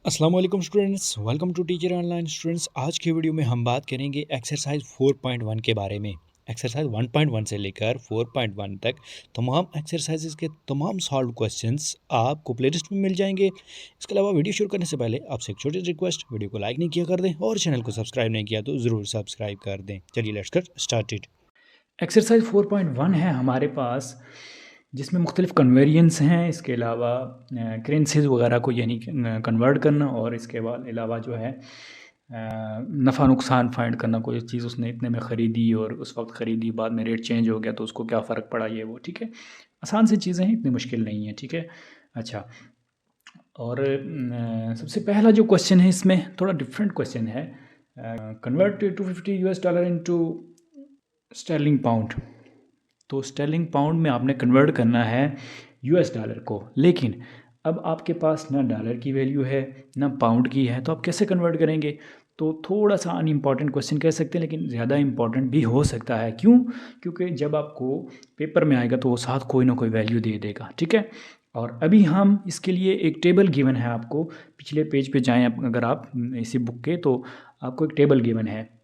अस्सलाम वालेकुम students, welcome to teacher online. Students, आज की वीडियो में हम बात करेंगे एक्सरसाइज 4.1 के बारे में। एक्सरसाइज 1.1 से लेकर 4.1 तक तमाम एक्सरसाइजेज के तमाम सॉल्व क्वेश्चंस आपको प्लेलिस्ट में मिल जाएंगे। इसके अलावा वीडियो शुरू करने से पहले आपसे एक छोटी रिक्वेस्ट, वीडियो को लाइक नहीं किया कर दें और चैनल को सब्सक्राइब नहीं किया तो ज़रूर सब्सक्राइब कर दें। चलिए लेट्स गेट स्टार्टेड। एक्सरसाइज 4.1 है हमारे पास, जिसमें मुख्तलिफ कन्वेरियंस हैं। इसके अलावा करेंसीज वगैरह को यानी कन्वर्ट करना, और इसके बाद अलावा जो है नफ़ा नुकसान फाइंड करना। कोई चीज़ उसने इतने में ख़रीदी और उस वक्त ख़रीदी, बाद में रेट चेंज हो गया तो उसको क्या फ़र्क पड़ा, ये वो। ठीक है, आसान सी चीज़ें हैं, इतनी मुश्किल नहीं है। ठीक है, अच्छा। और सबसे पहला जो क्वेश्चन है इसमें थोड़ा डिफरेंट क्वेश्चन है। Convert $250 into sterling pound. तो स्टर्लिंग पाउंड में आपने कन्वर्ट करना है यूएस डॉलर को, लेकिन अब आपके पास ना डॉलर की वैल्यू है ना पाउंड की है, तो आप कैसे कन्वर्ट करेंगे? तो थोड़ा सा अनइम्पॉर्टेंट क्वेश्चन कह सकते हैं, लेकिन ज़्यादा इम्पॉर्टेंट भी हो सकता है। क्यों? क्योंकि जब आपको पेपर में आएगा तो वो साथ कोई ना कोई वैल्यू दे देगा। ठीक है, और अभी हम इसके लिए एक टेबल गिवन है आपको। पिछले पेज पे जाएं अगर आप इसी बुक के, तो आपको एक टेबल गिवन है।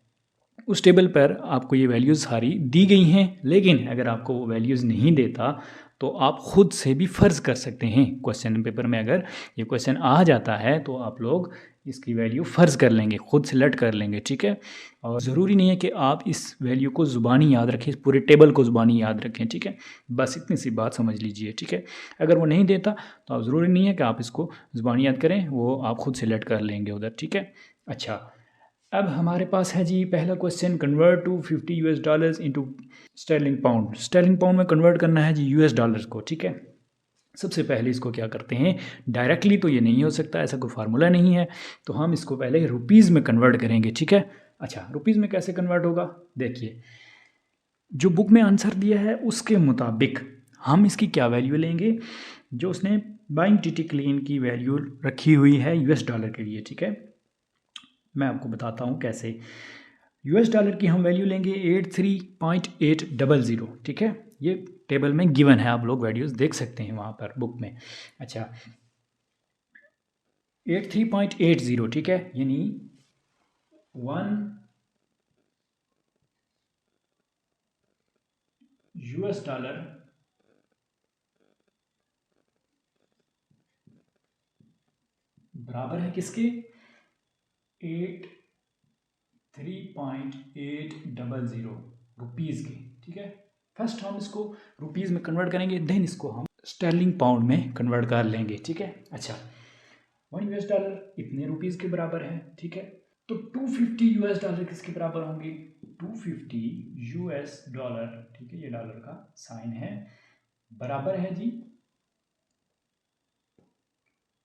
उस टेबल पर आपको ये वैल्यूज़ सारी दी गई हैं, लेकिन अगर आपको वो वैल्यूज़ नहीं देता तो आप ख़ुद से भी फ़र्ज़ कर सकते हैं। क्वेश्चन पेपर में अगर ये क्वेश्चन आ जाता है तो आप लोग इसकी वैल्यू फ़र्ज़ कर लेंगे, ख़ुद सेलेक्ट कर लेंगे। ठीक है, और ज़रूरी नहीं है कि आप इस वैल्यू को ज़ुबानी याद रखें, इस पूरे टेबल को ज़ुबानी याद रखें। ठीक है, बस इतनी सी बात समझ लीजिए। ठीक है, अगर वो नहीं देता तो आप ज़रूरी नहीं है कि आप इसको ज़ुबानी याद करें, वो आप ख़ुद सेलेक्ट कर लेंगे उधर। ठीक है, अच्छा। अब हमारे पास है जी पहला question, convert to $50 into sterling pound. Sterling pound में कन्वर्ट करना है जी यूएस डॉलर्स को। ठीक है, सबसे पहले इसको क्या करते हैं, डायरेक्टली तो ये नहीं हो सकता, ऐसा कोई फार्मूला नहीं है, तो हम इसको पहले रुपीज़ में कन्वर्ट करेंगे। ठीक है, अच्छा, रुपीज़ में कैसे कन्वर्ट होगा? देखिए, जो बुक में आंसर दिया है उसके मुताबिक हम इसकी क्या वैल्यू लेंगे, जो उसने बाइंग टीटी क्लीन की वैल्यू रखी हुई है यूएस डॉलर के लिए। ठीक है, मैं आपको बताता हूँ कैसे। यूएस डॉलर की हम वैल्यू लेंगे 83.800। ठीक है, ये टेबल में गिवन है, आप लोग वैल्यूज़ देख सकते हैं वहाँ पर बुक में। अच्छा, 83.80। ठीक है, यानी 1 US डॉलर बराबर है किसके? 83.800 रुपीज़ के। ठीक है, फर्स्ट हम इसको रुपीज़ में कन्वर्ट करेंगे, देन इसको हम स्टर्लिंग पाउंड में कन्वर्ट कर लेंगे। ठीक है, अच्छा, 1 US डॉलर इतने रुपीज़ के बराबर है। ठीक है, तो 250 यूएस डॉलर किसके बराबर होंगे? 250 यूएस डॉलर। ठीक है, ये डॉलर का साइन है, बराबर है जी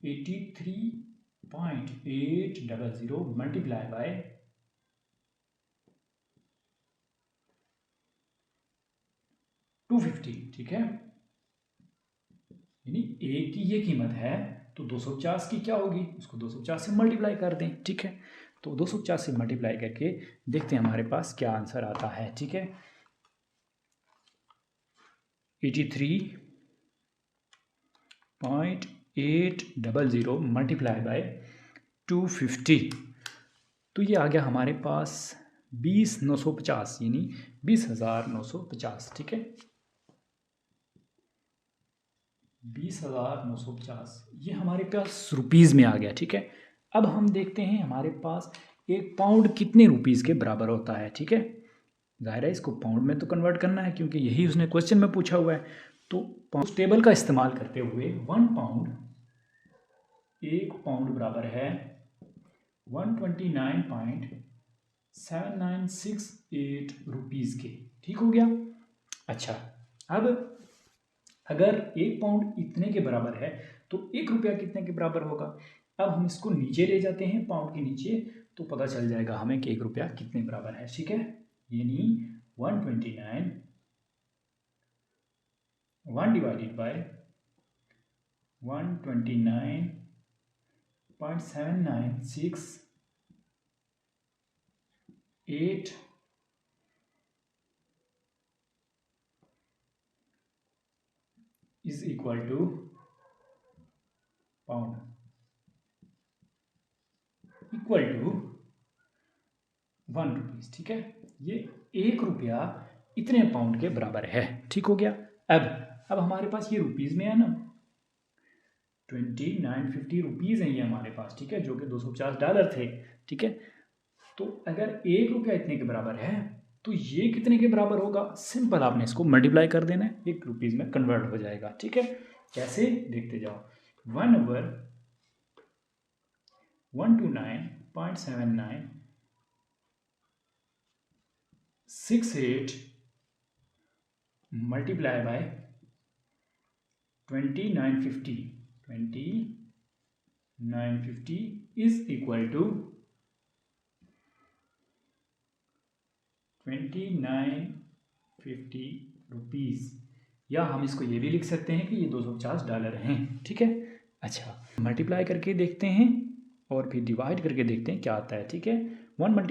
83.800 मल्टीप्लाई बाय 250। ठीक है, यानी ए की ये कीमत है, तो 250 की क्या होगी, उसको 250 से मल्टीप्लाई कर दें। ठीक है, तो 250 से मल्टीप्लाई करके देखते हैं हमारे पास क्या आंसर आता है। ठीक है, 83.800 मल्टीप्लाई बाय 250, तो ये आ गया हमारे पास 20,950, यानी 20,950। ठीक है, 20,950 ये हमारे पास रुपीज़ में आ गया। ठीक है, अब हम देखते हैं हमारे पास एक पाउंड कितने रुपीज़ के बराबर होता है। ठीक है, ज़ाहिर है इसको पाउंड में तो कन्वर्ट करना है, क्योंकि यही उसने क्वेश्चन में पूछा हुआ है। तो उस टेबल का इस्तेमाल करते हुए 1 पाउंड बराबर है 129.7968 रुपीज़ के। ठीक हो गया, अच्छा। अब अगर 1 पाउंड इतने के बराबर है तो 1 रुपया कितने के बराबर होगा? अब हम इसको नीचे ले जाते हैं, पाउंड के नीचे, तो पता चल जाएगा हमें कि 1 रुपया कितने बराबर है। ठीक है, यानी 129 1 divided by 129.7968 is equal to pound. Equal to 1 rupees, ठीक है। ये 1 रुपया इतने पाउंड के बराबर है, ठीक हो गया। अब हमारे पास ये रुपीज़ में है ना, 2950 रुपीज़ हैं ये हमारे पास, ठीक है, जो कि $250 थे, ठीक है। तो अगर 1 रुपया इतने के बराबर है तो ये कितने के बराबर होगा? सिंपल, आपने इसको मल्टीप्लाई कर देना है, 1 रुपीज़ में कन्वर्ट हो जाएगा, ठीक है। कैसे, देखते जाओ। 1/129.7968 multiply by 2950 is equal to 2950 rupees, या हम इसको ये भी लिख सकते हैं कि ये $250 हैं, ठीक है। अच्छा, मल्टीप्लाई करके देखते हैं और फिर डिवाइड करके देखते हैं क्या आता है, ठीक है। 1 ×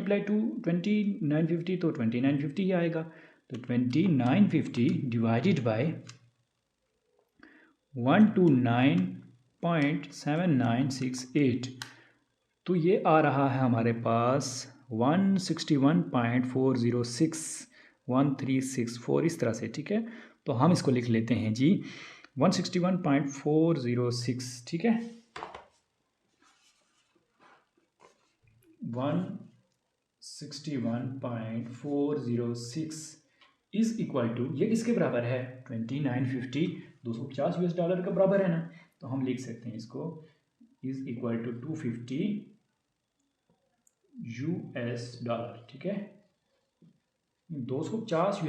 2950 तो 2950 ही आएगा। तो 2950 डिवाइडेड बाय 129.7968, तो ये आ रहा है हमारे पास 161.4061364 इस तरह से, ठीक है। तो हम इसको लिख लेते हैं जी 161.406, ठीक है। 161.406 इज इक्वल टू, ये किसके बराबर है? 2950, $250 का बराबर है ना, तो हम लिख सकते हैं इसको इज इक्वल टू $250, ठीक है। $250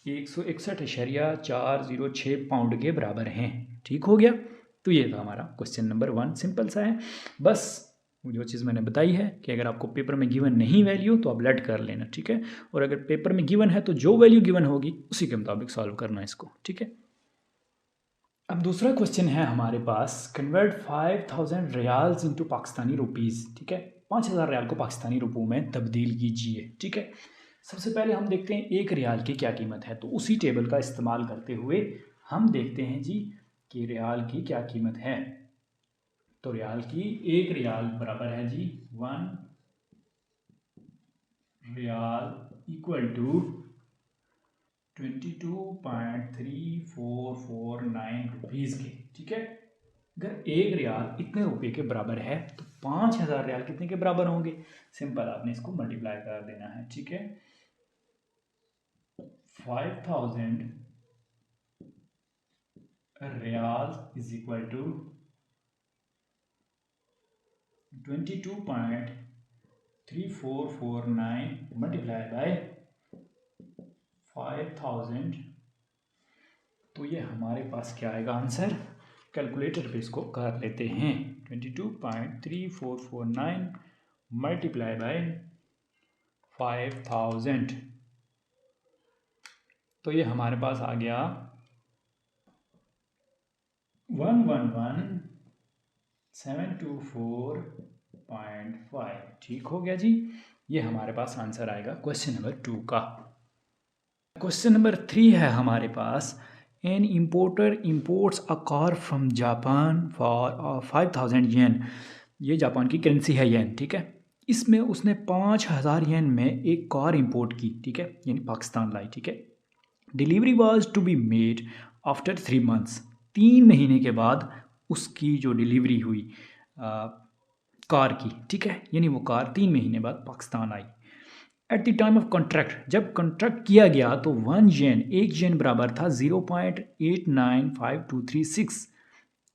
161.406 पाउंड के बराबर हैं, ठीक हो गया। तो ये था हमारा क्वेश्चन नंबर 1, सिंपल सा है। बस जो चीज़ मैंने बताई है कि अगर आपको पेपर में गिवन नहीं वैल्यू तो आप लेट कर लेना, ठीक है। और अगर पेपर में गिवन है तो जो वैल्यू गिवन होगी उसी के मुताबिक सॉल्व करना इसको, ठीक है। अब दूसरा क्वेश्चन है हमारे पास, convert 5000 riyals into Pakistani rupees, ठीक है। 5000 रियाल को पाकिस्तानी रुपयों में तब्दील कीजिए, ठीक है। सबसे पहले हम देखते हैं 1 रियाल की क्या कीमत है, तो उसी टेबल का इस्तेमाल करते हुए हम देखते हैं जी कि रियाल की क्या कीमत है। तो रियाल की 1 रियाल बराबर है जी 1 रियाल इक्वल टू 22.3449 रुपीज़ के, ठीक है। अगर 1 रियाल इतने रुपये के बराबर है तो 5000 रियाल कितने के बराबर होंगे? सिंपल, आपने इसको मल्टीप्लाई कर देना है, ठीक है। 5000 riyal is equal to 22.3449 multiply by 5000, तो ये हमारे पास क्या आएगा आंसर? कैलकुलेटर पे इसको कर लेते हैं। 22.3449 मल्टीप्लाई बाय 5000, तो ये हमारे पास आ गया 111,724.5, ठीक हो गया जी। ये हमारे पास आंसर आएगा क्वेश्चन नंबर 2 का। क्वेश्चन नंबर 3 है हमारे पास, an importer imports a car from Japan for 5000 yen, ये जापान की करेंसी है येन, ठीक है। इसमें उसने 5000 येन में एक कार इंपोर्ट की, ठीक है, यानी पाकिस्तान लाई, ठीक है। Delivery was to be made after 3 months, 3 महीने के बाद उसकी जो डिलीवरी हुई कार की, ठीक है, यानी वो कार 3 महीने बाद पाकिस्तान आई। At the time of contract, जब कॉन्ट्रैक्ट किया गया तो 1 येन, 1 येन बराबर था 0.895236,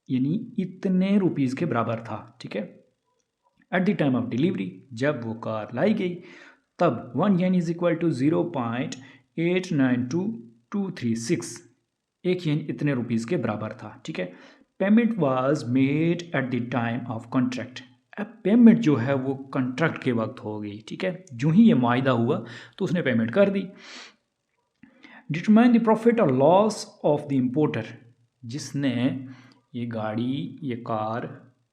यानी इतने रुपीज़ के बराबर था, ठीक है। At the time of delivery, जब वो कार लाई गई तब 1 येन इज इक्वल टू 0.892236, 1 येन इतने रुपीज़ के बराबर था, ठीक है। Payment was made at the time of contract, अब पेमेंट जो है वो कॉन्ट्रैक्ट के वक्त हो गई, ठीक है। जो ही ये मायदा हुआ तो उसने पेमेंट कर दी। डिटरमाइन द प्रॉफिट और लॉस ऑफ द इम्पोर्टर, जिसने ये गाड़ी, ये कार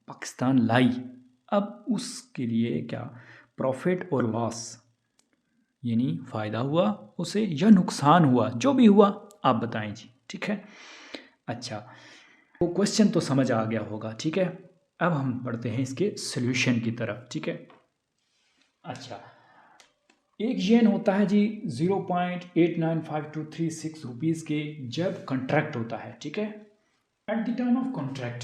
पाकिस्तान लाई, अब उसके लिए क्या प्रॉफिट और लॉस, यानी फ़ायदा हुआ उसे या नुकसान हुआ, जो भी हुआ आप बताएं जी, ठीक है। अच्छा, वो क्वेश्चन तो समझ आ गया होगा, ठीक है। अब हम बढ़ते हैं इसके सोल्यूशन की तरफ, ठीक है। अच्छा, एक येन होता है जी 0.895236 रुपीज़ के जब कॉन्ट्रैक्ट होता है, ठीक है। At the time of contract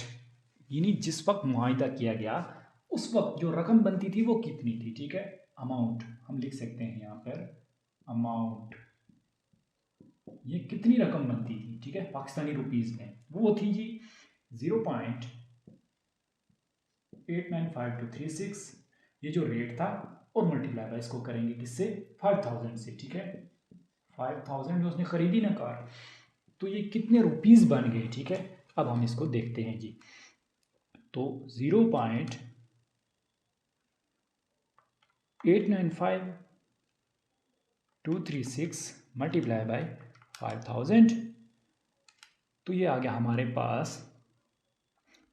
यानी जिस वक्त मुआहिदा किया गया उस वक्त जो रकम बनती थी वो कितनी थी, ठीक है। अमाउंट हम लिख सकते हैं यहाँ पर, अमाउंट ये कितनी रकम बनती थी, ठीक है, पाकिस्तानी रुपीज़ में। वो थी जी 0.895236 ये जो रेट था, और मल्टीप्लाई बाय इसको करेंगे किससे, 5000 से, ठीक है। 5000 जो उसने खरीदी ना कार, तो ये कितने रुपीज़ बन गए, ठीक है। अब हम इसको देखते हैं जी। तो 0.895236 मल्टीप्लाई बाय 5000, तो ये आ गया हमारे पास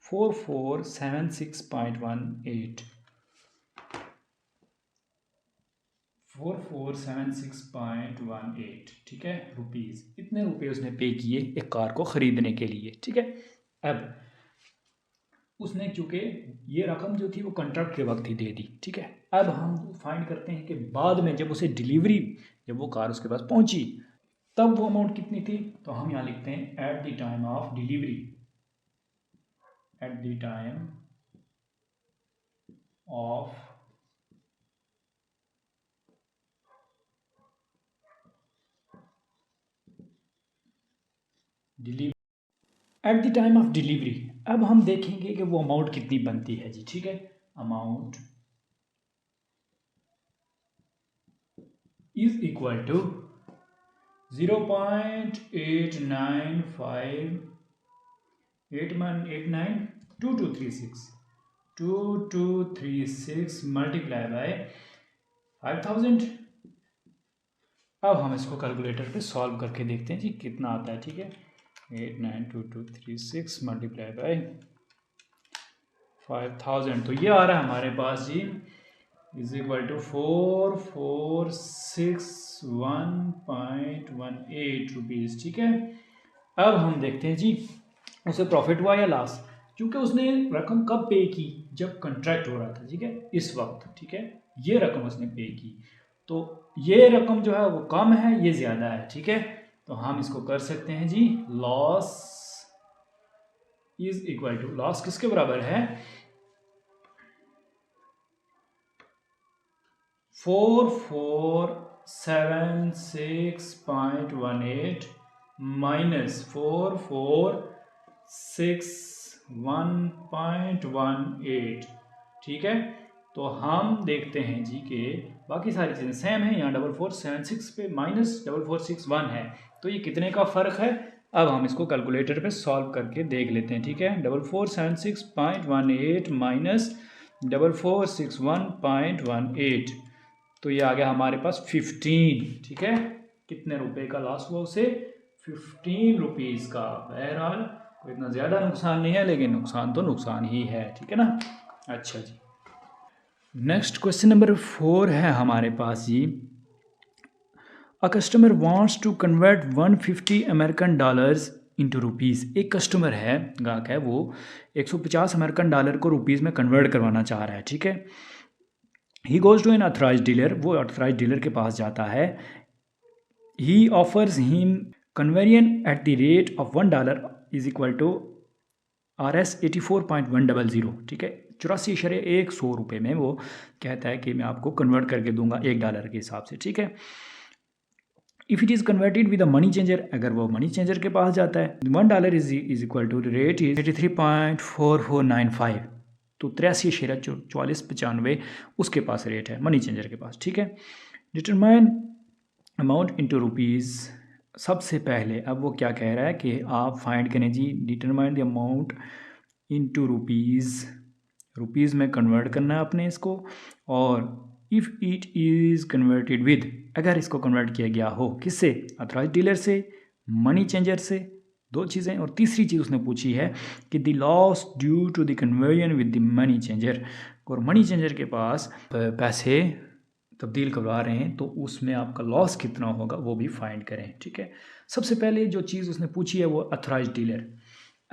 4476.18 4476.18, ठीक है, रुपीज़। इतने रुपए उसने पे किए एक कार को ख़रीदने के लिए, ठीक है। अब उसने चूँकि ये रकम जो थी वो कॉन्ट्रैक्ट के वक्त ही दे दी, ठीक है। अब हम फाइंड करते हैं कि बाद में जब उसे डिलीवरी, जब वो कार उसके पास पहुंची तब वो अमाउंट कितनी थी। तो हम यहाँ लिखते हैं eight the time of delivery, eight the time of delivery, eight the time of delivery. अब हम देखेंगे कि वो अमाउंट कितनी बनती है जी, ठीक है। Amount is equal to 0.895236 multiply by 5000। अब हम इसको कैलकुलेटर पे सॉल्व करके देखते हैं जी कितना आता है, ठीक है। 892236 मल्टीप्लाई बाय 5000, तो ये आ रहा है हमारे पास जी इज इक्वल टू 4461.18 रुपीज़, ठीक है। अब हम देखते हैं जी उसे प्रॉफिट हुआ या लॉस, क्योंकि उसने रकम कब पे की, जब कॉन्ट्रैक्ट हो रहा था, ठीक है, इस वक्त, ठीक है। ये रकम उसने पे की, तो ये रकम जो है वो कम है, ये ज़्यादा है, ठीक है। तो हम इसको कर सकते हैं जी, loss is equal to, loss किसके बराबर है, 4476.18 माइनस 4461.18, ठीक है। तो हम देखते हैं जी कि बाकी सारी चीज़ें सेम हैं, यहाँ 4476 पे माइनस 4461 है, तो ये कितने का फ़र्क है। अब हम इसको कैलकुलेटर पे सॉल्व करके देख लेते हैं, ठीक है। 4476.18 माइनस 4461.18, तो ये आ गया हमारे पास 15, ठीक है। कितने रुपए का लॉस हुआ उसे, 15 रुपीज़ का। बहरहाल कोई इतना ज़्यादा नुकसान नहीं है, लेकिन नुकसान तो नुकसान ही है, ठीक है ना। अच्छा जी, नेक्स्ट क्वेश्चन नंबर 4 है हमारे पास जी। A customer wants to convert 150 American dollars into rupees. एक कस्टमर है, ग्राहक है, वो 150 अमेरिकन डॉलर को रुपीज़ में कन्वर्ट करवाना चाह रहा है, ठीक है। He goes to an authorise dealer, वो ऑथराइज डीलर के पास जाता है। He offers him conversion at the rate of $1 is equal to RS 84.100, ठीक है। 84.100 रुपये में वो कहता है कि मैं आपको कन्वर्ट करके दूंगा $1 के हिसाब से, ठीक है। If it is converted with a money changer, अगर वो मनी चेंजर के पास जाता है, $1 is equal to rate is 83.4495, तो 83.4495 उसके पास रेट है, मनी चेंजर के पास, ठीक है। Determine amount into rupees. सबसे पहले अब वो क्या कह रहा है कि आप फाइंड करें जी, determine the amount into rupees, rupees में कन्वर्ट करना है आपने इसको। और if it is converted with, अगर इसको कन्वर्ट किया गया हो किससे, अथॉराइज डीलर से, मनी चेंजर से, दो चीज़ें। और तीसरी चीज़ उसने पूछी है कि the loss due to the conversion with the money changer, और मनी चेंजर के पास पैसे तब्दील करवा रहे हैं तो उसमें आपका लॉस कितना होगा वो भी फाइंड करें, ठीक है। सबसे पहले जो चीज़ उसने पूछी है वो अथॉराइज डीलर।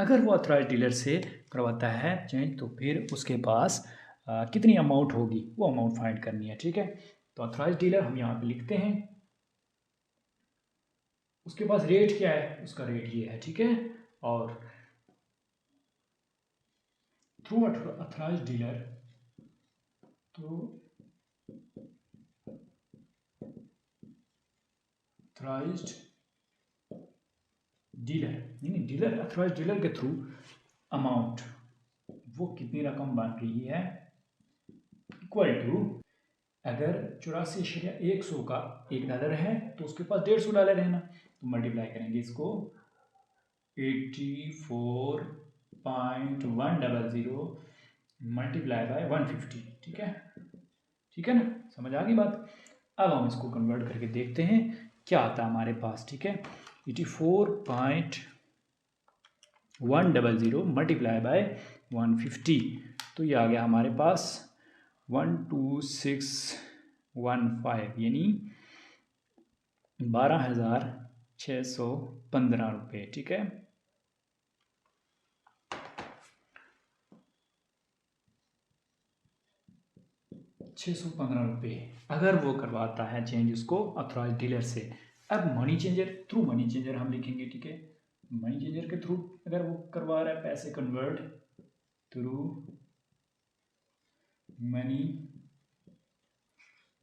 अगर वो ऑथराइज डीलर से करवाता है चेंज तो फिर उसके पास कितनी अमाउंट होगी वो अमाउंट फाइंड करनी है, ठीक है। तो ऑथराइज डीलर हम यहाँ पे लिखते हैं, उसके पास रेट क्या है, उसका रेट ये है, ठीक है। और थ्रू ऑथराइज डीलर, तो ऑथराइज्ड डीलर यानी डीलर अथॉराइज्ड डीलर के थ्रू अमाउंट वो कितनी रकम बन रही है इक्वल टू, अगर 84,100 का $1 है तो उसके पास $150 है ना, तो मल्टीप्लाई करेंगे इसको 84.100 मल्टीप्लाई बाय 150, ठीक है, ठीक है ना, समझ आ गई बात। अब हम इसको कन्वर्ट करके देखते हैं क्या आता है हमारे पास, ठीक है। 84.100 मल्टीप्लाई बाय 150, तो ये आ गया हमारे पास 12615 यानी 12,615 रुपये, ठीक है। ₹615 अगर वो करवाता है चेंज उसको अथॉराइज डीलर से। अब money changer, through money changer हम लिखेंगे, ठीक है। मनी चेंजर के थ्रू अगर वो करवा रहा है पैसे कन्वर्ट थ्रू मनी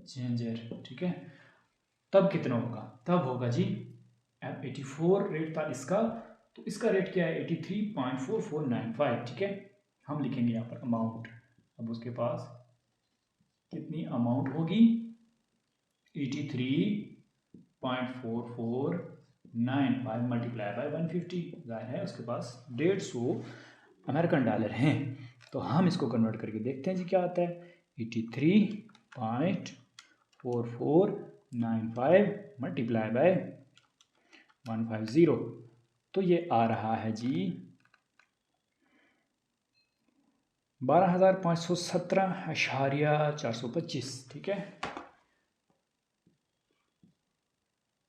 चेंजर, ठीक है, तब कितना होगा, तब होगा जी, अब 84 रेट था इसका, तो इसका रेट क्या है 83.4495, ठीक है। हम लिखेंगे यहाँ पर अमाउंट, अब उसके पास कितनी अमाउंट होगी 83.4495 मल्टीप्लाई बाय 150, जाहिर है उसके पास 150 अमेरिकन डॉलर हैं। तो हम इसको कन्वर्ट करके देखते हैं जी क्या आता है, 83.4495 मल्टीप्लाई बाय 150, तो ये आ रहा है जी 12,517.425, ठीक है,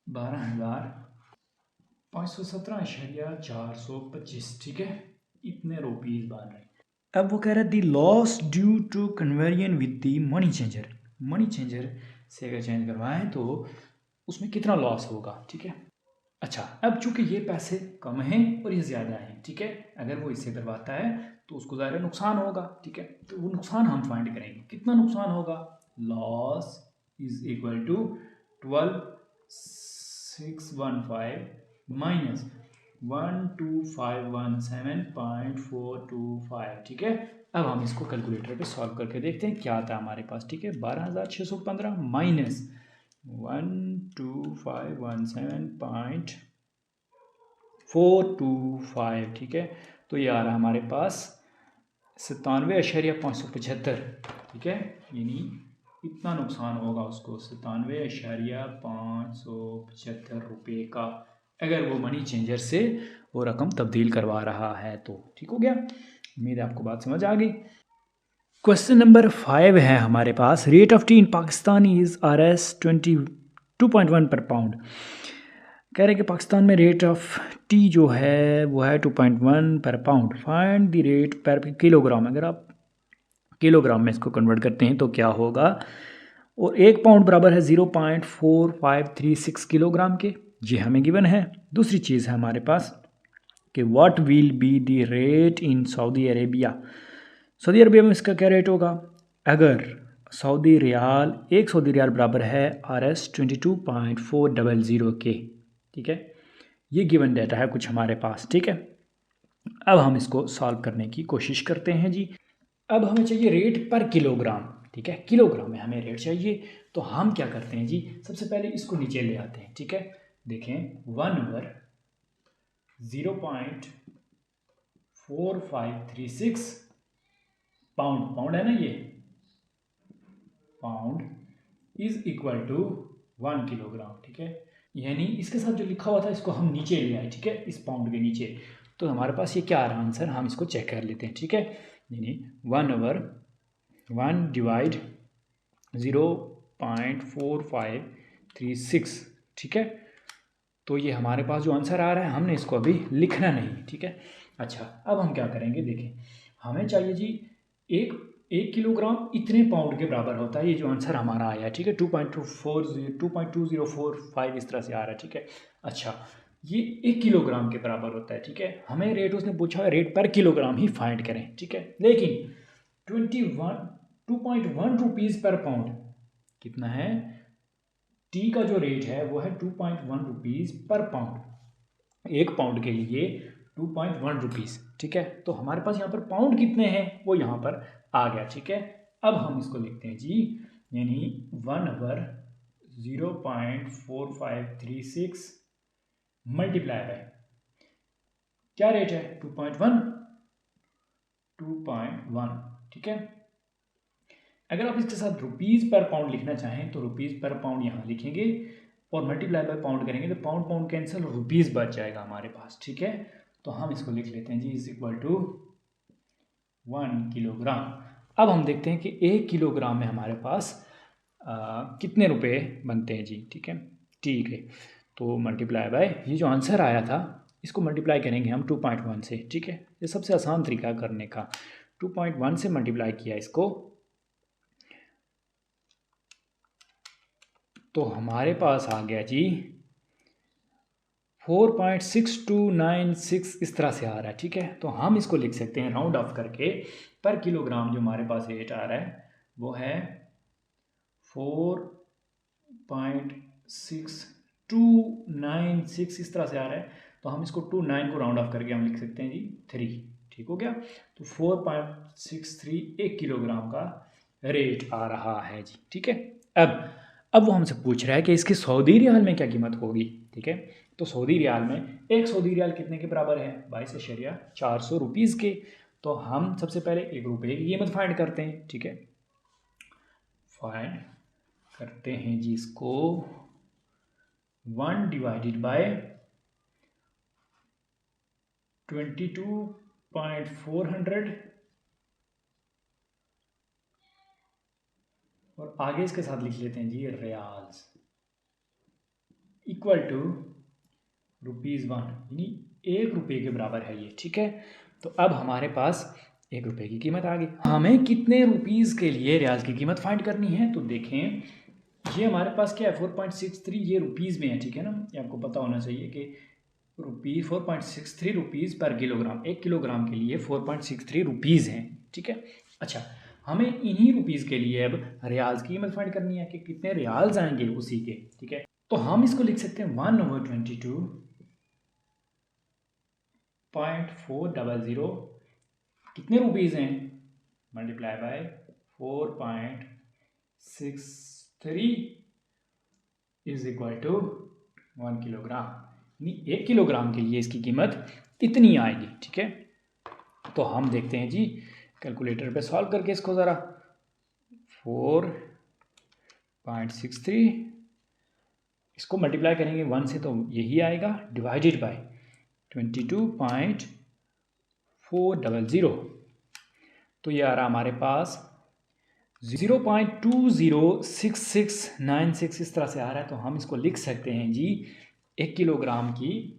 12,517.425, ठीक है, इतने रुपीज बन रहे हैं। अब वो कह रहा है the loss due to conversion with the money changer, money changer से अगर चेंज करवाएं तो उसमें कितना लॉस होगा, ठीक है। अच्छा, अब चूंकि ये पैसे कम हैं और ये ज़्यादा हैं, ठीक है, अगर वो इससे करवाता है तो उसको ज़्यादा नुकसान होगा, ठीक है, तो वो नुकसान हम फाइंड करेंगे, कितना नुकसान होगा, loss is equal to 12,615 minus 12,517.425, ठीक है। अब हम इसको कैलकुलेटर पे सॉल्व करके देखते हैं क्या आता है हमारे पास, ठीक है। 12,615 माइनस 12,517.425, ठीक है, तो ये आ रहा है हमारे पास 97,575, ठीक है, यानी इतना नुकसान होगा उसको 97,575 रुपये का, अगर वो मनी चेंजर से वो रकम तब्दील करवा रहा है तो, ठीक हो गया। उम्मीद है आपको बात समझ आ गई। क्वेश्चन नंबर 5 है हमारे पास, rate of tea in Pakistan is RS 22.1 पर पाउंड। कह रहे हैं कि पाकिस्तान में रेट ऑफ टी जो है वो है 2.1 पर पाउंड, फाइंड द रेट पर किलोग्राम। अगर आप किलोग्राम में इसको कन्वर्ट करते हैं तो क्या होगा, और 1 पाउंड बराबर है 0.4536 किलोग्राम के, ये हमें गिवन है। दूसरी चीज़ है हमारे पास कि what will be the rate in Saudi Arabia, Saudi Arabia में इसका क्या रेट होगा, अगर सऊदी रियाल 1 सऊदी रियाल बराबर है RS 22.400 के, ठीक है, ये गिवन डाटा है कुछ हमारे पास, ठीक है। अब हम इसको सॉल्व करने की कोशिश करते हैं जी। अब हमें चाहिए रेट पर किलोग्राम, ठीक है, किलोग्राम में हमें रेट चाहिए, तो हम क्या करते हैं जी, सबसे पहले इसको नीचे ले आते हैं, ठीक है। देखें 1/0.4536 पाउंड, पाउंड है ना ये, pound is equal to 1 kilogram, ठीक है, यानी इसके साथ जो लिखा हुआ था इसको हम नीचे ले आए, ठीक है, इस पाउंड के नीचे, तो हमारे पास ये क्या आ रहा है आंसर, हम इसको चेक कर लेते हैं, ठीक है, यानी 1/1 डिवाइड 0.4536, ठीक है, तो ये हमारे पास जो आंसर आ रहा है हमने इसको अभी लिखना नहीं, ठीक है, अच्छा, अब हम क्या करेंगे, देखें हमें चाहिए जी एक किलोग्राम इतने पाउंड के बराबर होता है, ये जो आंसर हमारा आया है, ठीक है, 2.2045 इस तरह से आ रहा है, ठीक है। अच्छा, ये 1 किलोग्राम के बराबर होता है, ठीक है। हमें रेट उसने पूछा है, रेट पर किलोग्राम ही फाइंड करें, ठीक है। लेकिन 2.1 पर पाउंड कितना है, टी का जो रेट है वो है 2.1 पर पाउंड, 1 पाउंड के लिए 2.1 रुपीज़, ठीक है। तो हमारे पास यहाँ पर पाउंड कितने हैं वो यहाँ पर आ गया, ठीक है। अब हम इसको लिखते हैं जी, यानी 1/, 0.4536 मल्टीप्लाई बाय क्या रेट है, 2.1, ठीक है। अगर आप इसके साथ रुपीज़ पर पाउंड लिखना चाहें तो रुपीज़ पर पाउंड यहाँ लिखेंगे और मल्टीप्लाई बाय पाउंड करेंगे तो पाउंड पाउंड कैंसिल, रुपीज़ बच जाएगा हमारे पास, ठीक है। तो हम इसको लिख लेते हैं जी, इज इक्वल टू 1 किलोग्राम। अब हम देखते हैं कि 1 किलोग्राम में हमारे पास कितने रुपए बनते हैं जी, ठीक है। ठीक है, तो मल्टीप्लाई बाय ये जो आंसर आया था इसको मल्टीप्लाई करेंगे हम 2.1 से, ठीक है। ये सबसे आसान तरीका करने का, 2.1 से मल्टीप्लाई किया इसको तो हमारे पास आ गया जी 4.6296 इस तरह से आ रहा है, ठीक है। तो हम इसको लिख सकते हैं राउंड ऑफ करके, पर किलोग्राम जो हमारे पास रेट आ रहा है वो है 4.6296 इस तरह से आ रहा है। तो हम इसको 29 को राउंड ऑफ करके हम लिख सकते हैं जी 3, ठीक हो गया। तो 4.63 1 किलोग्राम का रेट आ रहा है जी, ठीक है। अब वो हमसे पूछ रहा है कि इसकी सऊदी रियाल में क्या कीमत होगी, ठीक है। तो सऊदी रियाल में एक सऊदी रियाल कितने के बराबर है, 22.400 रुपीज़ के। तो हम सबसे पहले 1 रुपये की कीमत फाइंड करते हैं, ठीक है। फाइंड करते हैं जी इसको, 1 डिवाइडेड बाय 22.400 और आगे इसके साथ लिख लेते हैं जी रियाल्स, इक्वल टू ₹1, यानी 1 रुपये के बराबर है ये, ठीक है। तो अब हमारे पास 1 रुपये की कीमत आ गई। हमें कितने रुपीज़ के लिए रियाल की कीमत फाइंड करनी है, तो देखें ये हमारे पास क्या है 4.63, ये रुपीज़ में है, ठीक है ना। ये आपको पता होना चाहिए कि 4.63 रुपीज़ पर किलोग्राम, 1 किलोग्राम के लिए 4.63 रुपीज़ हैं, ठीक है। अच्छा, हमें इन्हीं रुपीज़ के लिए अब रियाल्स की कीमत फाइंड करनी है कि कितने रियाल्स आएंगे उसी के, ठीक है। तो हम इसको लिख सकते हैं 1/22.400 कितने रुपीज़ हैं, multiply by 4.63 is equal to 1 kilogram, यानी 1 किलोग्राम के लिए इसकी कीमत इतनी आएगी, ठीक है। तो हम देखते हैं जी कैलकुलेटर पे सॉल्व करके इसको ज़रा, 4.63 इसको मल्टीप्लाई करेंगे 1 से तो यही आएगा, डिवाइडेड बाय 22.400 तो ये आ रहा हमारे पास 0.206696 इस तरह से आ रहा है। तो हम इसको लिख सकते हैं जी 1 किलोग्राम की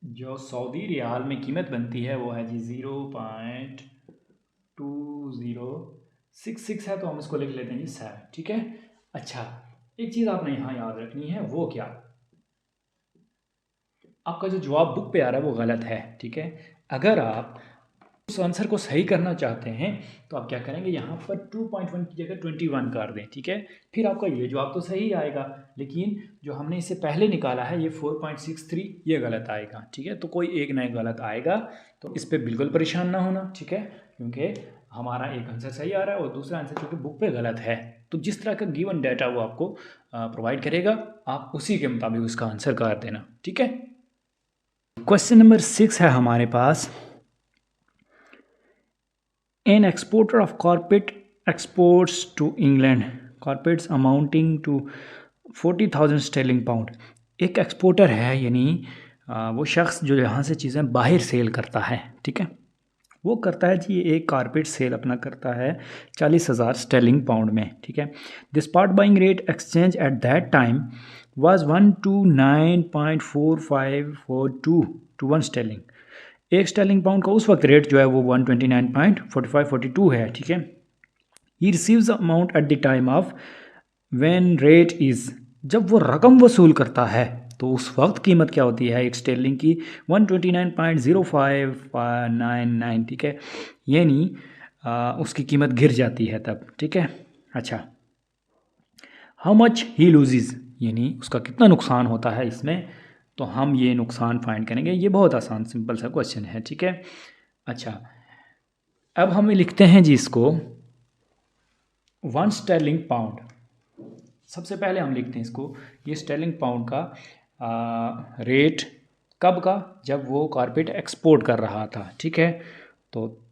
जो सऊदी रियाल में कीमत बनती है वो है जी 0.2066 है, तो हम इसको लिख लेते हैं जी 7, ठीक है। अच्छा, एक चीज़ आपने यहाँ याद रखनी है, वो क्या, आपका जो जवाब बुक पे आ रहा है वो गलत है, ठीक है। अगर आप उस आंसर को सही करना चाहते हैं तो आप क्या करेंगे, यहाँ पर 2.1 की जगह 21 कर दें, ठीक है। फिर आपका ये जवाब तो सही आएगा, लेकिन जो हमने इससे पहले निकाला है ये 4.63 ये गलत आएगा, ठीक है। तो कोई एक नया गलत आएगा, तो इस पर बिल्कुल परेशान ना होना, ठीक है, क्योंकि हमारा एक आंसर सही आ रहा है और दूसरा आंसर जो कि बुक पे गलत है। तो जिस तरह का गिवन डाटा वो आपको प्रोवाइड करेगा, आप उसी के मुताबिक उसका आंसर कर देना, ठीक है। क्वेश्चन नंबर 6 है हमारे पास, An exporter of carpet exports to England carpets amounting to 40,000 sterling pound. एक एक्सपोर्टर है, यानी वो शख्स जो यहाँ से चीज़ें बाहर सेल करता है, ठीक है। वो करता है जी एक कारपेट सेल अपना करता है 40,000 स्टेलिंग पाउंड में, ठीक है। The spot buying rate exchange at that time was 129.4542 to 1 sterling. एक स्टेलिंग पाउंड का उस वक्त रेट जो है वो 129.4542 है, ठीक है। He receives amount at the time of when rate is, जब वो रकम वसूल करता है तो उस वक्त कीमत क्या होती है एक स्टेलिंग की 129.0599, ठीक है। यानी उसकी कीमत गिर जाती है तब, ठीक है। अच्छा, हाउ मच ही लूजेज, यानी उसका कितना नुकसान होता है इसमें, तो हम ये नुकसान फाइंड करेंगे। ये बहुत आसान सिंपल सा क्वेश्चन है, ठीक है। अच्छा, अब हम लिखते हैं जी इसको 1 स्टेलिंग पाउंड। सबसे पहले हम लिखते हैं इसको, ये स्टेलिंग पाउंड का रेट कब का, जब वो कारपेट एक्सपोर्ट कर रहा था, ठीक है। तो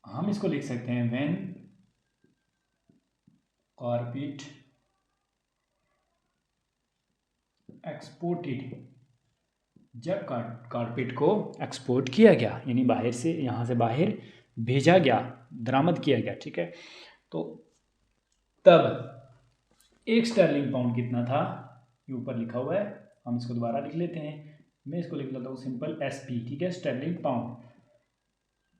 हम इसको लिख सकते हैं व्हेन कारपेट एक्सपोर्टेड, जब कारपेट को एक्सपोर्ट किया गया, यानी बाहर से, यहाँ से बाहर भेजा गया, दरामद किया गया, ठीक है। तो तब एक स्टर्लिंग पाउंड कितना था, ये ऊपर लिखा हुआ है, हम इसको दोबारा लिख लेते हैं। मैं इसको लिख लेता हूँ सिंपल SP, ठीक है। स्टर्लिंग पाउंड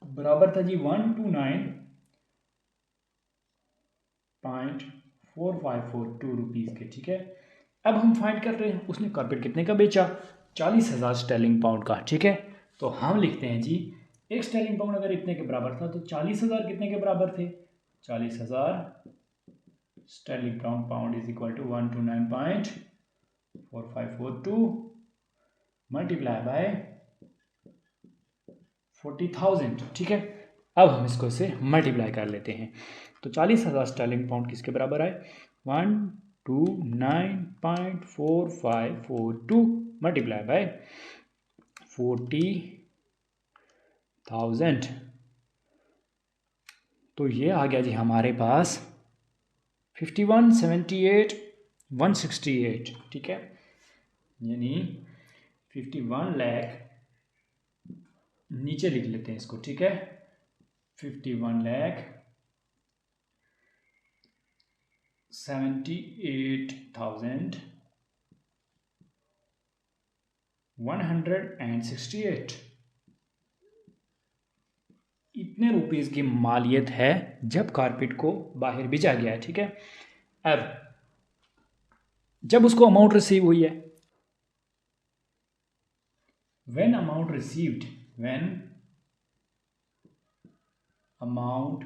बराबर था जी 129.4542 रुपीज़ के, ठीक है। अब हम फाइंड कर रहे हैं उसने कारपेट कितने का बेचा, 40,000 स्टर्लिंग पाउंड का, ठीक है। तो हम लिखते हैं जी एक स्टर्लिंग पाउंड अगर इतने के बराबर था तो 40,000 कितने के बराबर थे, 40,000 sterling pound is equal to 129.4542 multiply by 40,000, ठीक है। अब हम इसको इसे मल्टीप्लाई कर लेते हैं। तो 40,000 स्टर्लिंग पाउंड किसके बराबर आए, 129.4542 मल्टीप्लाई बाय 40,000। तो ये आ गया जी हमारे पास 51,78,168, ठीक है। यानी 51 लाख, नीचे लिख लेते हैं इसको, ठीक है। 51,78,168 इतने रुपीज़ की मालियत है जब कारपेट को बाहर भेजा गया है, ठीक है। अब जब उसको अमाउंट रिसीव हुई है, when amount received, when amount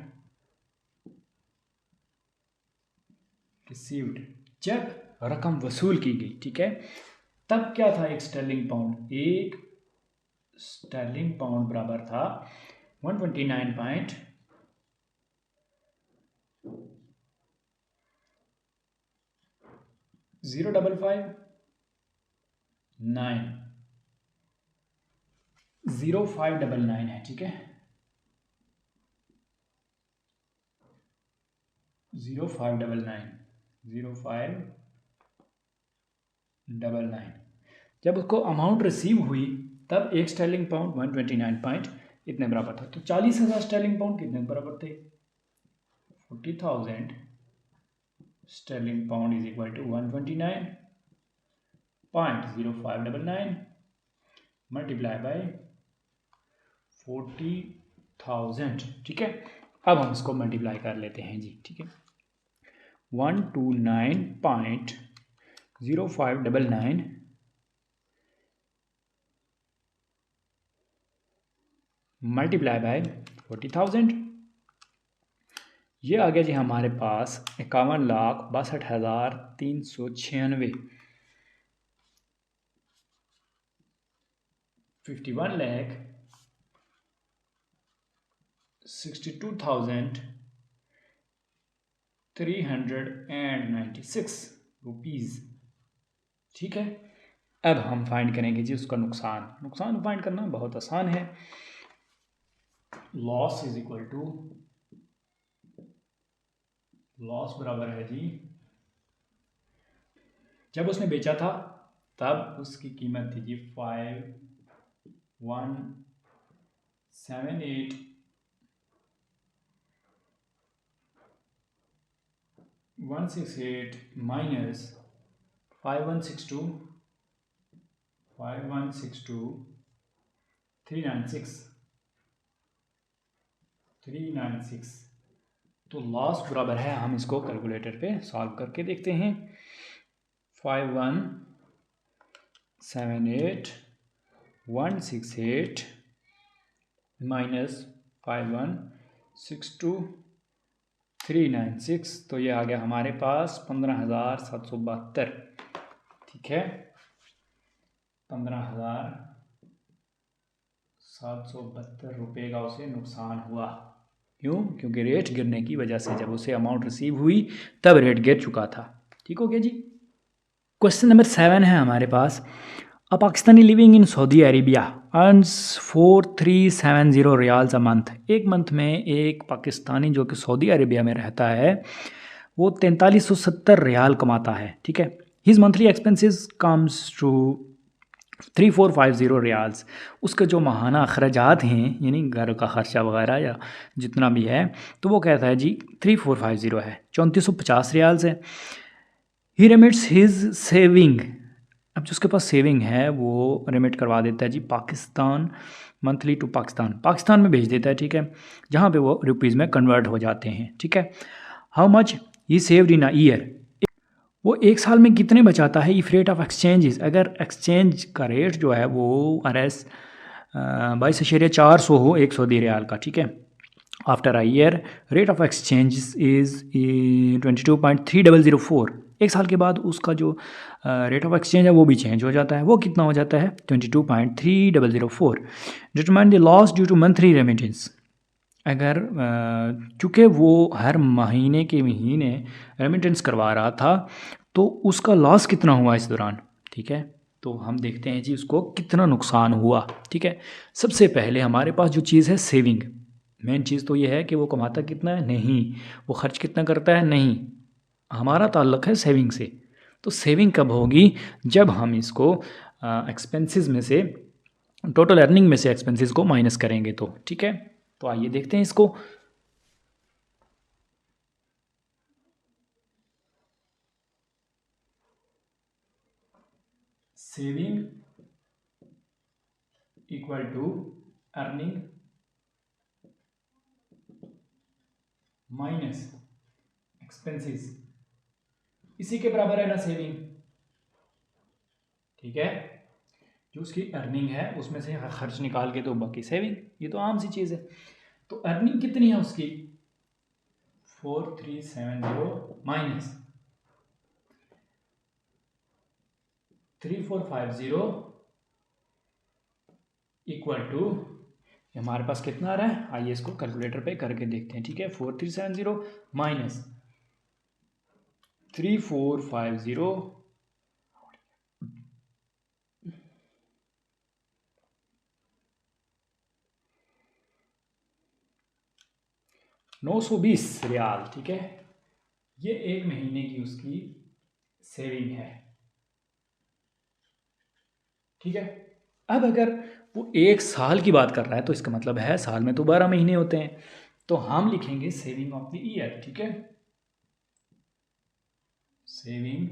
received, जब रकम वसूल की गई, ठीक है, तब क्या था एक स्टर्लिंग पाउंड, एक स्टर्लिंग पाउंड बराबर था 129.055 9 0599 है, ठीक है। 0599 जब उसको अमाउंट रिसीव हुई तब एक स्टर्लिंग पाउंड 129 पॉइंट इतने बराबर था। तो 40,000 स्टर्लिंग पाउंड कितने बराबर थे, 40,000 sterling pound is equal to 129.0599 multiply by 40,000, ठीक है। अब हम इसको मल्टीप्लाई कर लेते हैं जी, ठीक है। 129.0599 मल्टीप्लाई बाय 40,000, ये आ गया जी हमारे पास 51,62,396, 51,62,396 रुपीज़, ठीक है। अब हम फाइंड करेंगे जी उसका नुकसान। नुकसान फाइंड करना बहुत आसान है। Loss is equal to, loss बराबर है जी, जब उसने बेचा था तब उसकी कीमत थी जी 51 78 168 माइनस 5162 396 तो लॉस बराबर है, हम इसको कैलकुलेटर पे सॉल्व करके देखते हैं। 5178 168 माइनस 5162 396, तो ये आ गया हमारे पास 15,772। ठीक है, 15,772 रुपये का उसे नुकसान हुआ। क्यों? क्योंकि रेट गिरने की वजह से जब उसे अमाउंट रिसीव हुई तब रेट गिर चुका था। ठीक हो गया जी। क्वेश्चन नंबर 7 है हमारे पास। A Pakistani living in Saudi Arabia earns 4370 riyals a month. एक मंथ में एक पाकिस्तानी जो कि सऊदी अरेबिया में रहता है वो 4370 रियाल कमाता है। ठीक है, his monthly expenses comes to 3450 riyals. उसका जो माहाना अखराजात हैं यानी घर का खर्चा वगैरह या जितना भी है, तो वो कहता है जी 3450 है, 3450 रियाल्स है। ही रेमिट्स हिज सेविंग, अब जो उसके पास सेविंग है वो रेमिट करवा देता है जी पाकिस्तान, मंथली टू पाकिस्तान में भेज देता है। ठीक है, जहाँ पे वो रुपीज़ में कन्वर्ट हो जाते हैं। ठीक है, how much he saved in a year, वो एक साल में कितने बचाता है। इफ रेट ऑफ एक्सचेंजेस, अगर एक्सचेंज का रेट जो है वो RS 22.400 हो 100 रियाल का। ठीक है, after a year rate of exchange is 22.3004। एक साल के बाद उसका जो रेट ऑफ एक्सचेंज है वो भी चेंज हो जाता है। वो कितना हो जाता है 22.3004। Determine the loss due to monthly remittance, अगर चूँकि वो हर महीने के महीने रेमिटेंस करवा रहा था तो उसका लॉस कितना हुआ इस दौरान। ठीक है, तो हम देखते हैं जी उसको कितना नुकसान हुआ। ठीक है, सबसे पहले हमारे पास जो चीज़ है सेविंग, मेन चीज़ तो ये है कि वो कमाता कितना है, नहीं वो खर्च कितना करता है, नहीं, हमारा ताल्लुक़ है सेविंग से। तो सेविंग कब होगी, जब हम इसको एक्सपेंसेस में से, टोटल अर्निंग में से एक्सपेंसेस को माइनस करेंगे तो। ठीक है, तो आइए देखते हैं इसको। Saving equal to earning minus expenses, इसी के बराबर है ना सेविंग। ठीक है, जो उसकी अर्निंग है उसमें से खर्च निकाल के तो बाकी सेविंग, ये तो आम सी चीज़ है। तो अर्निंग कितनी है उसकी 4370 माइनस 3450 इक्वल टू, हमारे पास कितना आ रहा है, आइए इसको कैलकुलेटर पे करके देखते हैं। ठीक है, 4370 माइनस 3450 920 रियाल। ठीक है, ये एक महीने की उसकी सेविंग है। ठीक है, अब अगर वो एक साल की बात कर रहा है तो इसका मतलब है साल में तो 12 महीने होते हैं, तो हम लिखेंगे सेविंग ऑफ द ईयर। ठीक है, saving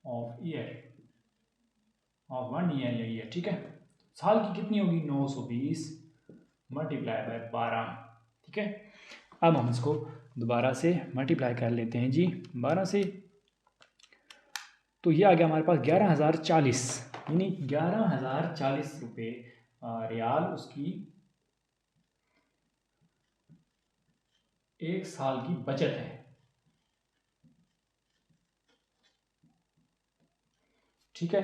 of year of 1 year या ईयर। ठीक है, साल की कितनी होगी 920 मल्टीप्लाई बाय 12। ठीक है, अब हम इसको दोबारा से मल्टीप्लाई कर लेते हैं जी 12 से, तो ये आ गया हमारे पास 11,040, यानी 11,040 रुपये रियाल उसकी एक साल की बचत है। ठीक है,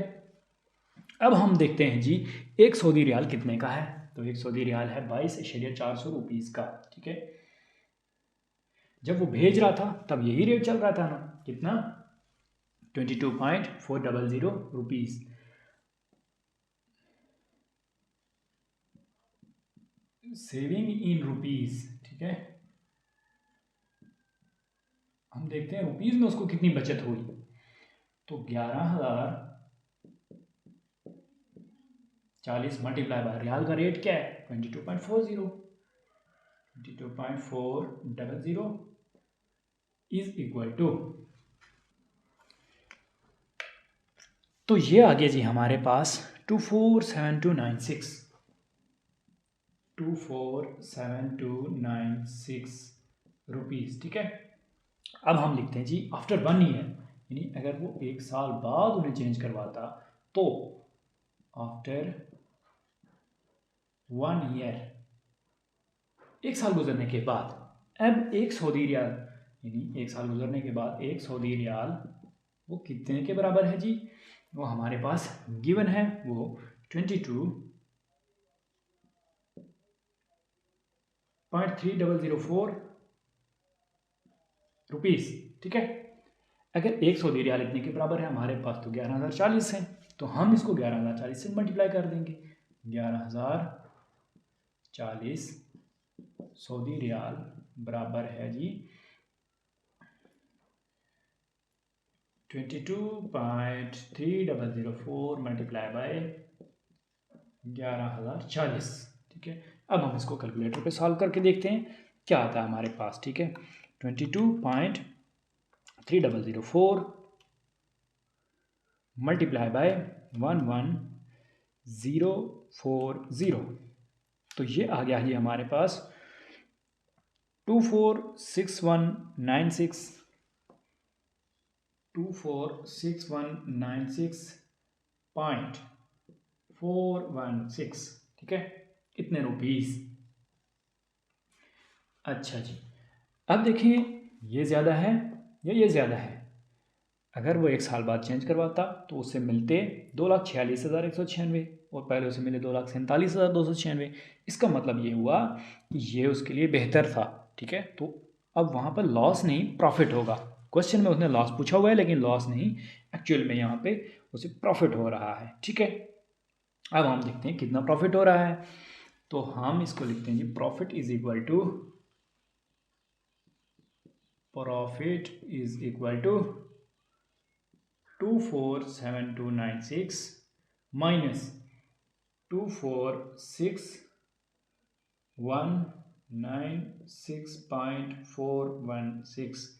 अब हम देखते हैं जी एक सऊदी रियाल कितने का है, तो एक सऊदी रियाल है 22.400 रुपीज़ का। ठीक है, जब वो भेज रहा था तब यही रेट चल रहा था ना, कितना 22.400 रुपीज़। Saving in rupees. ठीक है, हम देखते हैं रुपीज़ में उसको कितनी बचत हुई, तो 40 मल्टीप्लाई बाय रियाल का रेट क्या है 22.40 इज इक्वल टू, तो ये आ गया जी हमारे पास 247296 रुपीज़। ठीक है, अब हम लिखते हैं जी आफ्टर 1 ईयर, यानी अगर वो 1 साल बाद उन्हें चेंज करवाता तो आफ्टर 1 ईयर, 1 साल गुजरने के बाद, अब एक सऊदी रियाल, यानी 1 साल गुजरने के बाद 1 सऊदी रियाल वो कितने के बराबर है जी, वो हमारे पास गिवन है, वो 22.3004 रुपीज़। ठीक है, अगर 1 सऊदी रियाल इतने के बराबर है, हमारे पास तो 11,040 है, तो हम इसको 11,040 से मल्टीप्लाई कर देंगे। 11,040 सऊदी रियाल बराबर है जी 22.3004 मल्टीप्लाई बाय 11,040। ठीक है, अब हम इसको कैलकुलेटर पे सॉल्व करके देखते हैं क्या आता है हमारे पास। ठीक है, 22.3004 मल्टीप्लाई बाय 11040, तो ये आ गया जी हमारे पास 246196 246196.416। ठीक है, इतने रुपीस। अच्छा जी, अब देखिए ये ज़्यादा है या ये ज़्यादा है। अगर वो 1 साल बाद चेंज करवाता तो उससे मिलते 2,46,196 और पहले उसे मिले 2,47,296। इसका मतलब ये हुआ कि ये उसके लिए बेहतर था। ठीक है, तो अब वहाँ पर लॉस नहीं प्रॉफिट होगा। क्वेश्चन में उसने लॉस पूछा हुआ है लेकिन लॉस नहीं, एक्चुअल में यहाँ पे उसे प्रॉफिट हो रहा है। ठीक है, अब हम देखते हैं कितना प्रॉफिट हो रहा है, तो हम इसको लिखते हैं जी profit is equal to 247296 minus 246196.416।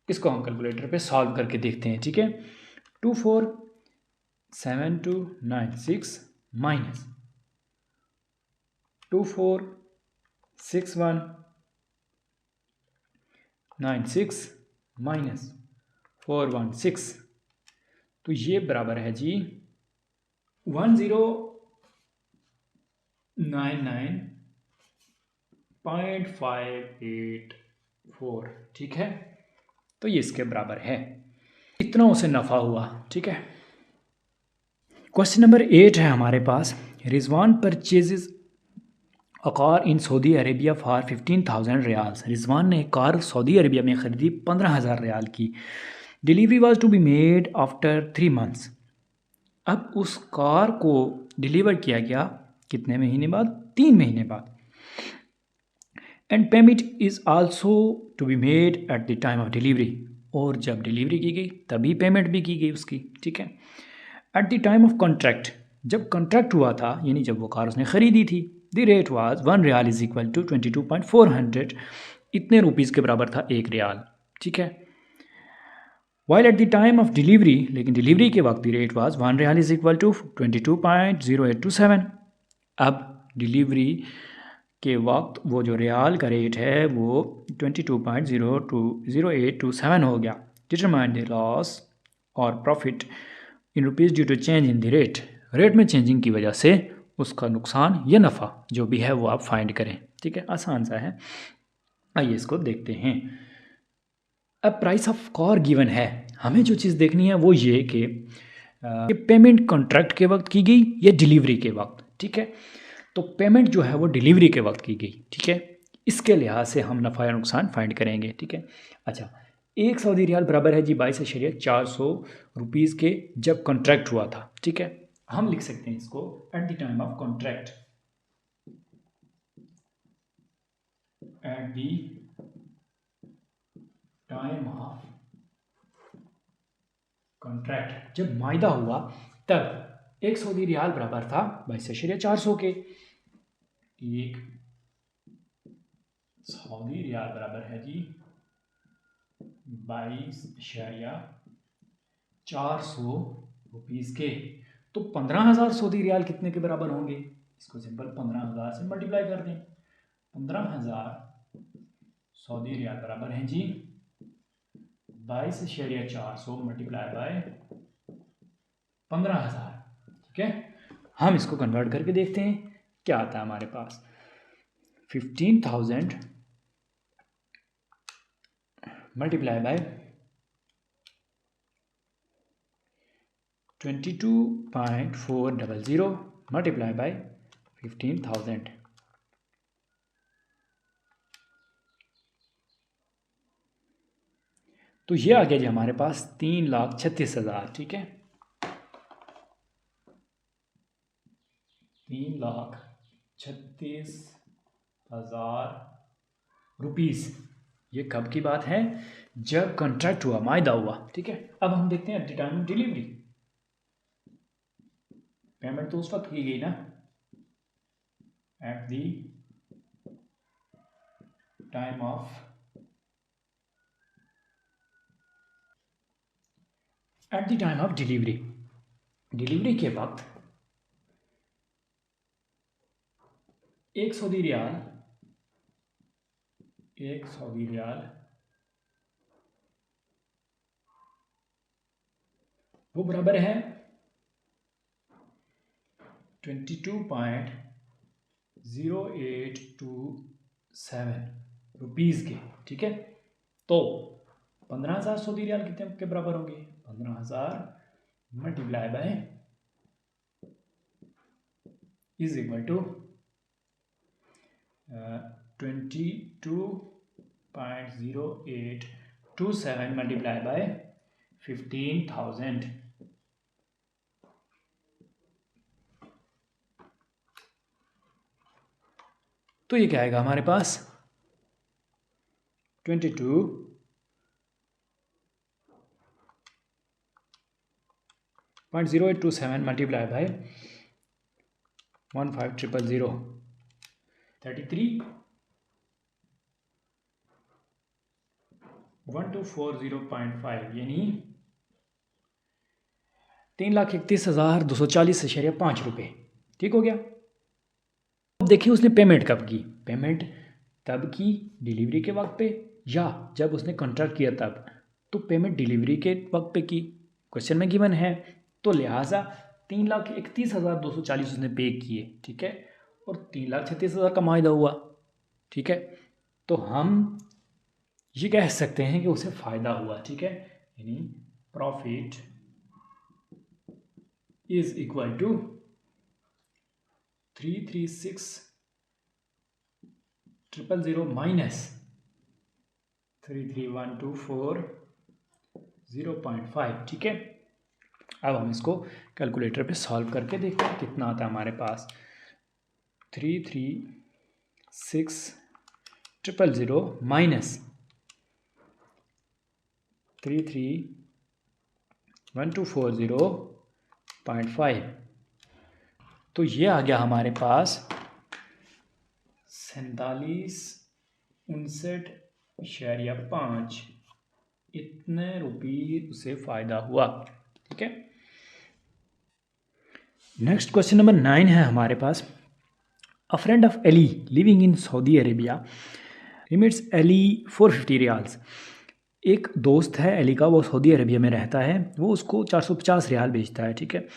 इसको हम कैलकुलेटर पे सॉल्व करके देखते हैं। ठीक है, 247296 माइनस 246196 माइनस 416, तो ये बराबर है जी 1099.584। ठीक है, तो ये इसके बराबर है, इतना उसे नफ़ा हुआ। ठीक है, क्वेश्चन नंबर 8 है हमारे पास। Rizwan purchases a car in Saudi Arabia for 15,000 riyals. Rizwan ने एक कार सऊदी अरेबिया में ख़रीदी 15,000 रियाल की। Delivery was to be made after 3 months. अब उस कार को डिलीवर किया गया कितने महीने बाद, 3 महीने बाद। And payment is also to be made at the time of delivery, और जब डिलीवरी की गई तभी पेमेंट भी की गई उसकी। ठीक है, at the time of contract, जब कॉन्ट्रैक्ट हुआ था यानी जब वो कार उसने ख़रीदी थी, the rate was 1 riyal is equal to 22.400, इतने रुपीज़ के बराबर था 1 रियाल। ठीक है, while at the time of delivery, लेकिन डिलीवरी के वक्त the rate was 1 riyal is equal to 22.0827। अब डिलीवरी के वक्त वो जो रियाल का रेट है वो 22.0827 हो गया। डिटरमाइन द लॉस और profit in rupees due to change in the rate, rate में चेंजिंग की वजह से उसका नुकसान या नफ़ा जो भी है वो आप फाइंड करें। ठीक है, आसान सा है, आइए इसको देखते हैं। अब प्राइस ऑफ कार गिवन है, हमें जो चीज़ देखनी है वो ये कि पेमेंट कॉन्ट्रैक्ट के वक्त की गई या डिलीवरी के वक्त। ठीक है, तो पेमेंट जो है वो डिलीवरी के वक्त की गई। ठीक है, इसके लिहाज से हम नफ़ा या नुकसान फाइंड करेंगे। ठीक है, अच्छा, 1 सऊदी रियाल बराबर है जी 22,400 रुपीज़ के जब कॉन्ट्रैक्ट हुआ था। ठीक है, हम लिख सकते हैं इसको eight the time of contract, eight the time of contract, जब मायदा हुआ तब एक सऊदी रियाल बराबर था 22,400 के। एक सऊदी रियाल बराबर है जी 22,400 रुपीज़ के। तो 15,000 सऊदी रियाल कितने के बराबर होंगे? इसको सिंपल 15,000 से मल्टीप्लाई कर दें। 15,000 सऊदी रियाल बराबर हैं जी 22,400 मल्टीप्लाई बाय 15,000। ठीक है, हम इसको कन्वर्ट करके देखते हैं क्या आता है हमारे पास। 15,000 मल्टीप्लाई बाय 22.400 मल्टीप्लाई बाय 15,000। तो ये आ गया जी हमारे पास 3,36,000। ठीक है, 3,36,000 रुपीज़। ये कब की बात है? जब कॉन्ट्रैक्ट हुआ, मायदा हुआ। ठीक है, अब हम देखते हैं eight the time of delivery. Payment तो उस वक्त की गई ना, eight the time of delivery. Delivery के वक्त एक सऊदी रियाल वो बराबर है 22.0827 रुपीज़ के। ठीक है, तो 15,000 सऊदी रियाल कितने के बराबर होंगे? 15,000 multiply by is equal to 22.0827 multiply by 15,000। तो ये क्या आएगा हमारे पास? 22.0827 मल्टीप्लाई बाय 15,000 33,1240.5 यानी 3,31,240.5 रुपये। ठीक हो गया। अब देखिए उसने पेमेंट कब की? पेमेंट तब की डिलीवरी के वक्त पे, या जब उसने कॉन्ट्रैक्ट किया तब। तो पेमेंट डिलीवरी के वक्त पे की, क्वेश्चन में गिवन है, तो लिहाजा 3,31,240 उसने पे किए। ठीक है, और 3,36,000 का मायदा हुआ। ठीक है, तो हम ये कह सकते हैं कि उसे फ़ायदा हुआ। ठीक है, यानी profit is equal to 336,000 minus 33,124.0.5। ठीक है, अब हम इसको कैलकुलेटर पे सॉल्व करके देखते हैं कितना आता है हमारे पास। 336,000 माइनस 33,124.0.5, तो ये आ गया हमारे पास 47,59.5। इतने रुपये उसे फ़ायदा हुआ। ठीक है, नेक्स्ट क्वेश्चन नंबर 9 है हमारे पास। A friend of Ali living in Saudi Arabia remits Ali 450 riyals. एक दोस्त है एली का, वो सऊदी अरेबिया में रहता है, वो उसको 450 रियाल भेजता है। ठीक है,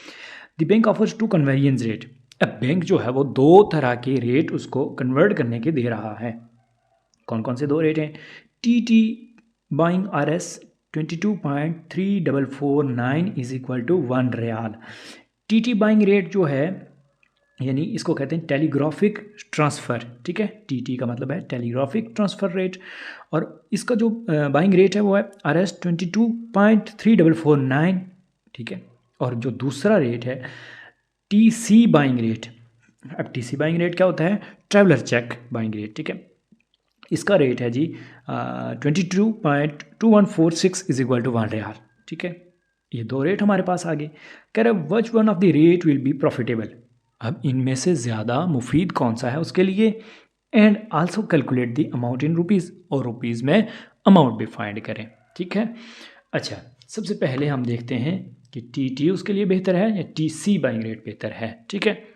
the bank offers to conversions rate. अब बैंक जो है वो दो तरह के रेट उसको कन्वर्ट करने के दे रहा है। कौन कौन से दो रेट हैं? T buying RS 22.3449 is equal to 1 riyal. T buying rate जो है, यानी इसको कहते हैं टेलीग्राफिक ट्रांसफ़र। ठीक है, टी का मतलब है टेलीग्राफिक ट्रांसफ़र रेट, और इसका जो बाइंग रेट है वो है RS 22.3449। ठीक है, और जो दूसरा रेट है TC बाइंग रेट। अब TC बाइंग रेट क्या होता है? Traveller cheque buying rate. ठीक है, इसका रेट है जी 22.2146 इज इक्वल टू 1 रियाल। ठीक है, ये 2 रेट हमारे पास आ गए। कह रहे which one of the rate will be profitable, अब इनमें से ज़्यादा मुफीद कौन सा है उसके लिए, and also calculate the amount in rupees, और रुपीज़ में अमाउंट भी फाइंड करें। ठीक है, अच्छा सबसे पहले हम देखते हैं कि टी उसके लिए बेहतर है या TC बाइंग रेट बेहतर है। ठीक है,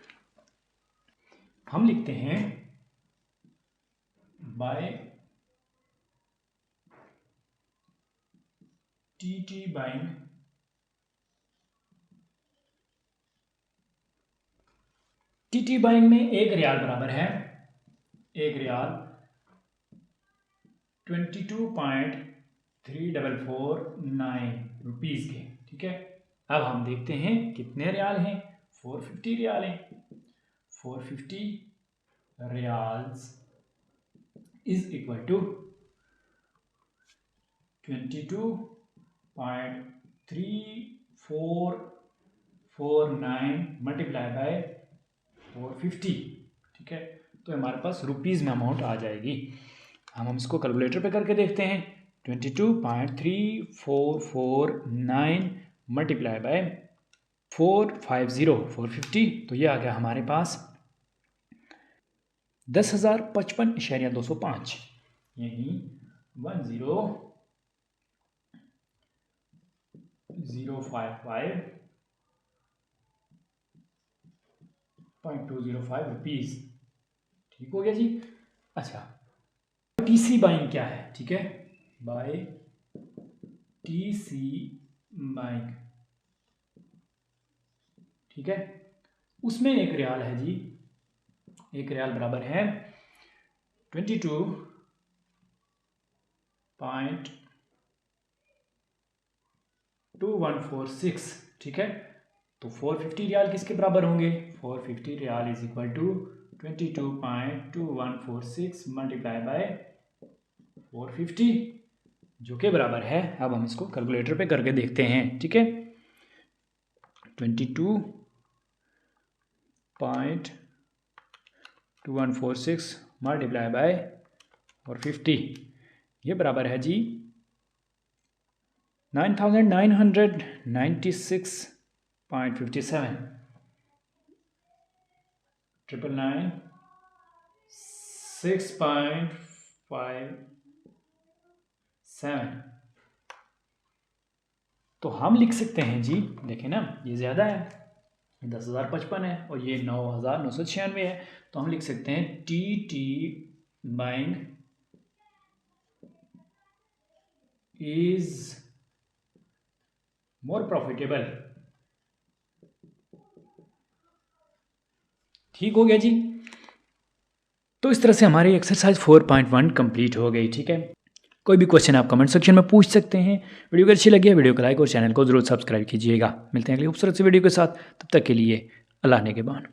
हम लिखते हैं buy TT buying TT buying में 1 रियाल बराबर है 1 रियाल 22.3449 रुपीज़ के। ठीक है, अब हम देखते हैं कितने रियाल हैं, 450 रियाल हैं। 450 riyals is equal to 22.3449 multiply by 450। ठीक है, तो हमारे पास रुपीज़ में अमाउंट आ जाएगी। हम इसको कैलकुलेटर पे करके देखते हैं। 22.3449 मल्टीप्लाई बाय 450 तो ये आ गया हमारे पास 10,055.205, यानी 10055.205 रुपीज़। ठीक हो गया जी। अच्छा TC बाइंग क्या है, ठीक है, बाय TC बाइंग, ठीक है, उसमें 1 रियाल है जी, 1 रियाल बराबर है 22.2146। ठीक है, तो 450 रियाल किसके बराबर होंगे, 450 riyal is equal to 22.2146 multiply by 450 जो के बराबर है, अब हम इसको कैलकुलेटर पे करके देखते हैं। ठीक है, 22.2146 मल्टीप्लाई बाय 450 ये बराबर है जी 9,996.57 9,996.57। तो हम लिख सकते हैं जी, देखें ना ये ज़्यादा है, 10,055 है और ये 9,996 है, तो हम लिख सकते हैं TT buying is more profitable. ठीक हो गया जी। तो इस तरह से हमारी एक्सरसाइज 4.1 कंप्लीट हो गई। ठीक है, कोई भी क्वेश्चन आप कमेंट सेक्शन में पूछ सकते हैं। वीडियो को अच्छी लगी है वीडियो को लाइक और चैनल को जरूर सब्सक्राइब कीजिएगा। मिलते हैं अगली खूबसूरत सी वीडियो के साथ, तब तक के लिए अल्लाह ने के बान।